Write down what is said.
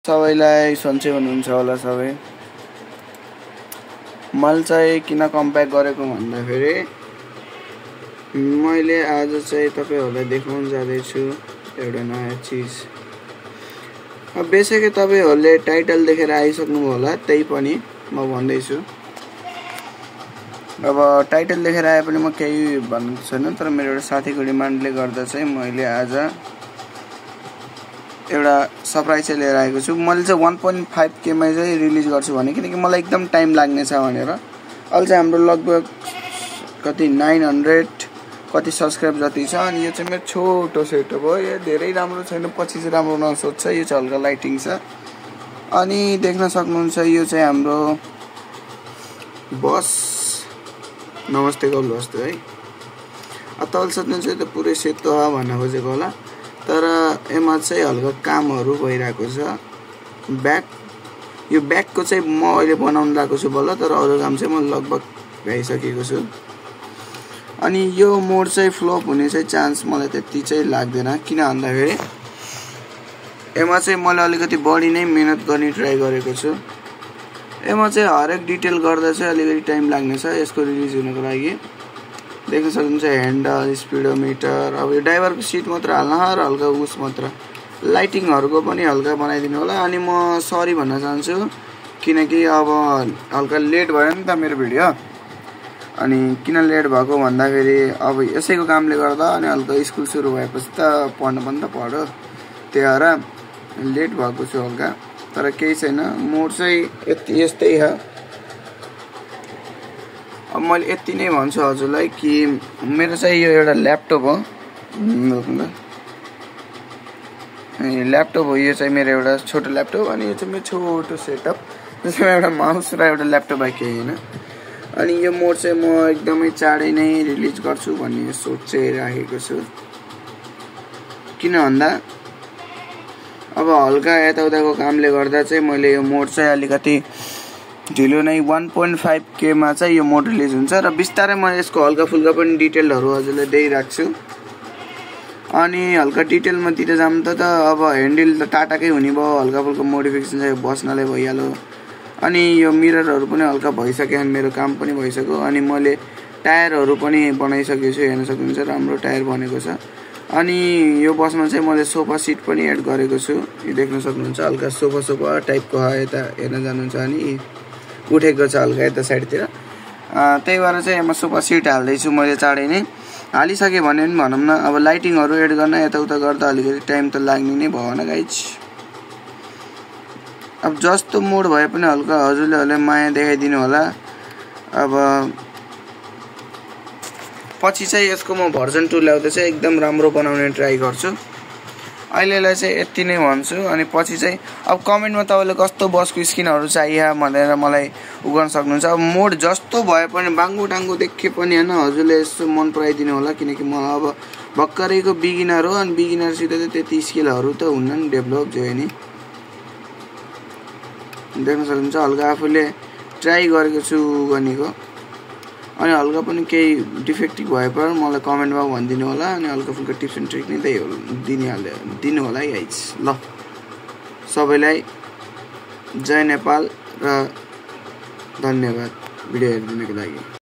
सबैलाई सन्चै हुनुहुन्छ होला सबै। मैले चाहिँ किन कम्ब्याक गरेको भन्दाखेरि मैले आज चाहिँ तपाईहरुलाई देखाउन जाँदैछु एउटा नयाँ चीज। अब बेसिकै तपाईहरुले टाइटल देखेर आइसक्नु होला, त्यही पनि म भन्दैछु। अब टाइटल देखेर आए पनि म केही भन्नु छैन, तर मेरो एउटा साथीको डिमान्डले गर्दा चाहिँ मैले आज एउटा सरप्राइज चाहिँ लिएर आएको छु। मैले चाहिँ 1.5K मा चाहिँ रिलिज गर्छु भने, किनकि मलाई एकदम टाइम लाग्ने छ भनेर। अहिले चाहिँ हाम्रो लगभग कति 900 कति सब्स्क्राइब जति छ, अनि यो चाहिँ मेरो छोटो सेटअप हो। यो धेरै राम्रो छैन, पछि चाहिँ राम्रो नसोच्छ। यो चाहिँ हल्का लाइटिङ छ, अनि देख्न सक्नुहुन्छ यो चाहिँ हाम्रो बस। नमस्ते गर्नुहोस् है। तपाईँले सोध्नुहुन्छ यो त पुरै सेतो हो भन्न खोजेको होला, तर यसमा चाहिँ हल्का कामहरु भइरहेको छ। यो ब्याकको चाहिँ म अहिले बनाउन लागेको छु बल्ल, तर अरु काम चाहिँ म लगभग भ्याइसकेको छु। अनि यो मोड चाहिँ फ्लप हुने चाहिँ चान्स मलाई त्यति चाहिँ लाग्दैन, किन भन्दाखेरि यसमा चाहिँ मैले अलिकति बढी नै मेहनत गर्ने ट्राई गरेको छु। यसमा चाहिँ हरेक डिटेल गर्दा चाहिँ अलिकति टाइम लाग्ने छ यसको रिलिज हुनको लागि। देख्न सक्नुहुन्छ ह्यान्डल, स्पिडोमिटर, अब यो ड्राइभरको सिट मात्र हाल्न र हल्का उस मात्र लाइटिङहरुको पनि हल्का बनाइदिनु होला। अनि म सरी भन्न चाहन्छु, किनकि अब हल्का लेट भयो नि त मेरो भिडियो। अनि किन लेट भएको भन्दाखेरि अब यसैको कामले गर्दा, अनि हल्का स्कुल सुरु भएपछि त पढ्नु पनि त पढ्यो, त्यही भएर लेट भएको छु हल्का। तर केही छैन, मोड चाहिँ यस्तै हो। अब मैले यति नै भन्छु हजुरलाई कि मेरो चाहिँ यो एउटा ल्यापटप हो। ल्यापटप हो, यो चाहिँ मेरो एउटा छोटो ल्यापटप, अनि यो चाहिँ मेरो छोटो सेटअप, जसमा एउटा माउस र एउटा ल्यापटप बाँकी हैन। अनि यो मोड चाहिँ म एकदमै चाँडै नै रिलिज गर्छु भन्ने सोचिरहेको छु। किन भन्दा अब हल्का यताउताको कामले गर्दा चाहिँ मैले यो मोड चाहिँ अलिकति ढिलो नै 1.5K मा चाहिँ यो मोड रिलिज हुन्छ, र बिस्तारै म यसको हल्का फुल्का पनि डिटेलहरु हजुरले दिइराख्छु। अनि हल्का डिटेलमा दिएर जाम त अब ह्यान्डल त टाटाकै हुने भयो, हल्का फुल्का मोडिफिकेसन चाहिँ बस्नले भइहाल्यो। अनि यो मिररहरु पनि हल्का भइसक्यो, अनि मेरो काम पनि भइसक्यो। अनि मैले टायरहरु पनि बनाइसकेको छु, हेर्न सक्नुहुन्छ राम्रो टायर बनेको छ। अनि यो बसमा चाहिँ मैले सोफा सिट पनि एड गरेको छु, यो देख्न सक्नुहुन्छ हल्का सोफा टाइपको हो। यता हेर्न जानुहुन्छ अनि उठेको छ हल्का यता साइडतिर, त्यही भएर चाहिँ यसमा सोफा सिट हाल्दैछु मैले चाँडै नै। हालिसके भने पनि भनौँ न, अब लाइटिङहरु एड गर्न यताउता गर्दा अलिकति टाइम त लाग्ने नै भयो न गाइज। अब जस्तो मोड भए पनि हल्का हजुरले माया देखाइदिनु होला। अब पछि चाहिँ यसको म भर्जन 2 ल्याउँदा चाहिँ एकदम राम्रो बनाउने ट्राई गर्छु। अहिलेलाई चाहिँ यति नै भन्छु, अनि पछि चाहिँ अब कमेन्टमा तपाईले कस्तो बसको स्किनहरु चाहिए भनेर मलाई गर्न सक्नुहुन्छ। अब मोड जस्तो भए पनि बाङ्गो टाङ्गो देखे पनि हैन, हजुरले यसो मन पराइदिनु होला, किनकि म अब भक्करैको बिगिनर हो। अनि बिगिनरसित चाहिँ त्यति स्किलहरु त हुन्न नि डेभलप जो नि। देख्न सक्नुहुन्छ हल्का आफूले ट्राई गरेको छु गर्नेको। अनि हल्का पनि केही डिफेक्टिभ भए पनि मलाई कमेन्टमा भनिदिनु होला, अनि हल्का फुल्का टिप्स एन्ड ट्रिक नै दिनु होला है गाइज। ल सबैलाई जय नेपाल र धन्यवाद भिडियो हेरिदिनुको लागि।